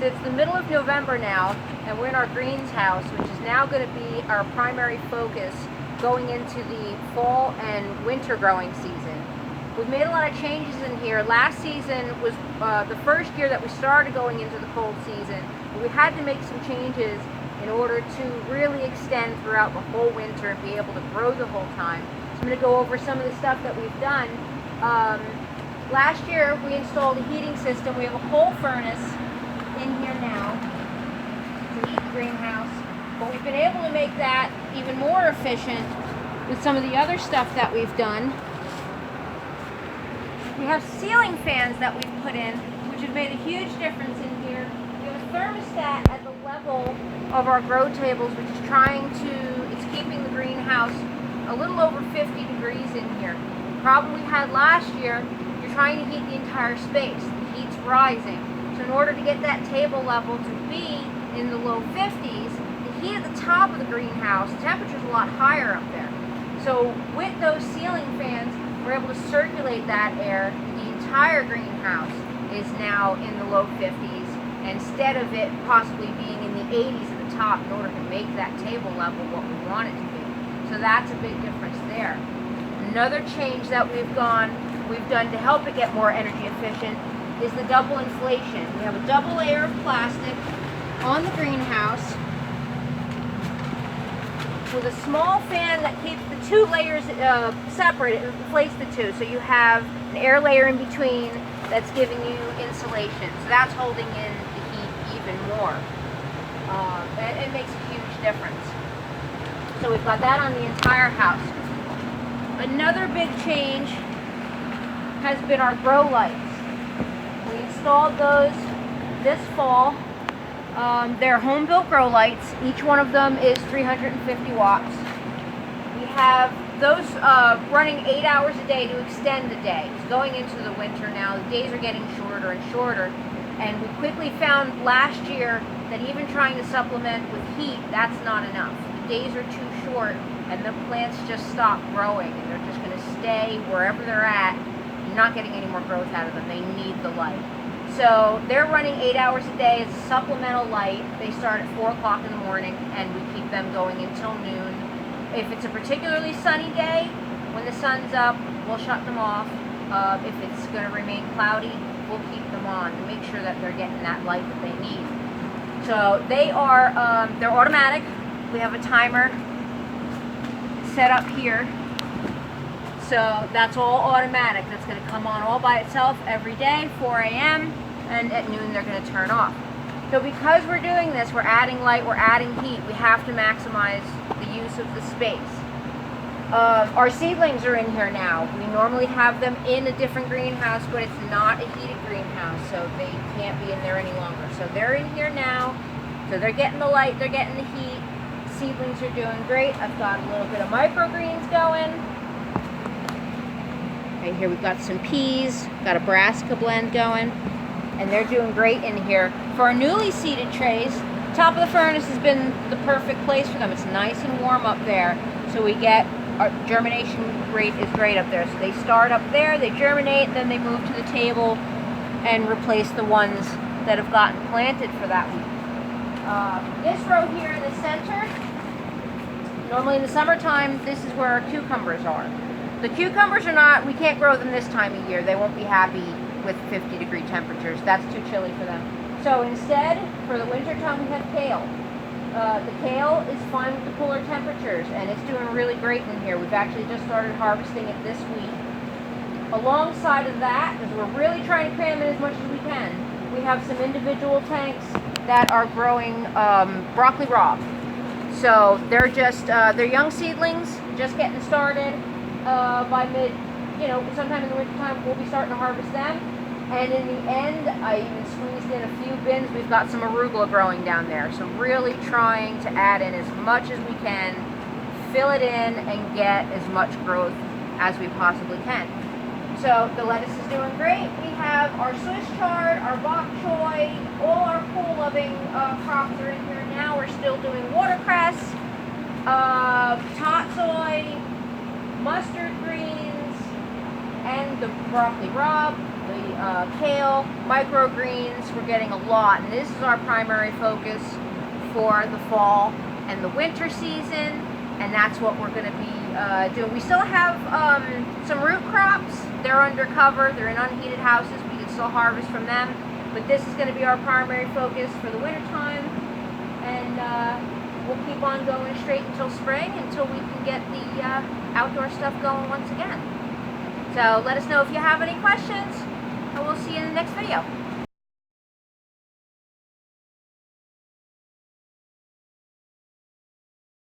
it's the middle of November now, and we're in our greens house, which is now going to be our primary focus going into the fall and winter growing season. We've made a lot of changes in here. Last season was the first year that we started going into the cold season. We had to make some changes in order to really extend throughout the whole winter and be able to grow the whole time. So I'm going to go over some of the stuff that we've done. Last year we installed a heating system. We have a whole furnace in here now to heat the greenhouse, but we've been able to make that even more efficient with some of the other stuff that we've done. We have ceiling fans that we've put in, which have made a huge difference in here. We have a thermostat at the level of our grow tables, which is it's keeping the greenhouse a little over 50 degrees in here. The problem we had last year, you're trying to heat the entire space. The heat's rising. So in order to get that table level to be in the low 50s, the heat at the top of the greenhouse, the temperature's a lot higher up there. So with those ceiling fans, we're able to circulate that air. The entire greenhouse is now in the low 50s, instead of it possibly being in the 80s at the top in order to make that table level what we want it to be. So that's a big difference there. Another change that we've done to help it get more energy efficient is the double inflation. We have a double layer of plastic on the greenhouse with a small fan that keeps the two layers separate. It inflates the two, so you have an air layer in between that's giving you insulation. So that's holding in the heat even more. It makes a huge difference. So we've got that on the entire house. Another big change has been our grow lights. We installed those this fall. They're home-built grow lights. Each one of them is 350 watts. We have those running 8 hours a day to extend the day. It's going into the winter now. The days are getting shorter and shorter. And we quickly found last year that even trying to supplement with heat, that's not enough. The days are too short and the plants just stop growing and they're just going to stay wherever they're at. You're not getting any more growth out of them. They need the light. So they're running 8 hours a day as a supplemental light. They start at 4 o'clock in the morning and we keep them going until noon. If it's a particularly sunny day, when the sun's up, we'll shut them off. If it's going to remain cloudy, we'll keep them on to make sure that they're getting that light that they need. So they're automatic. We have a timer set up here. So that's all automatic. That's going to come on all by itself every day, 4 a.m. and at noon they're going to turn off. So because we're doing this, we're adding light, we're adding heat, we have to maximize the use of the space. Our seedlings are in here now. We normally have them in a different greenhouse, but it's not a heated greenhouse, so they can't be in there any longer. So they're in here now. So they're getting the light, they're getting the heat. Seedlings are doing great. I've got a little bit of microgreens going. Right here we've got some peas, got a brassica blend going, and they're doing great in here. For our newly seeded trays, top of the furnace has been the perfect place for them. It's nice and warm up there, so we get our germination rate is great up there. So they start up there, they germinate, then they move to the table and replace the ones that have gotten planted for that week. This row here in the center, normally in the summertime, this is where our cucumbers are. The cucumbers are not, we can't grow them this time of year. They won't be happy with 50-degree temperatures. That's too chilly for them. So instead, for the winter time, we have kale. The kale is fine with the cooler temperatures, and it's doing really great in here. We've actually just started harvesting it this week. Alongside of that, because we're really trying to cram in as much as we can, we have some individual tanks that are growing broccoli raw. So they're just, they're young seedlings, just getting started. By sometime in the winter time, we'll be starting to harvest them. And in the end, I even squeezed in a few bins. We've got some arugula growing down there. So really trying to add in as much as we can, fill it in, and get as much growth as we possibly can. So the lettuce is doing great. We have our Swiss chard, our bok choy, all our cool-loving crops are in here now. We're still doing watercress, tatsoi, mustard greens, and the broccoli rabe, the kale, microgreens. We're getting a lot, and this is our primary focus for the fall and the winter season, and that's what we're going to be doing. We still have some root crops. They're under cover. They're in unheated houses. We can still harvest from them, but this is going to be our primary focus for the winter time, and we'll keep on going straight until spring, until we can get the outdoor stuff going once again. So let us know if you have any questions, and we'll see you in the next video.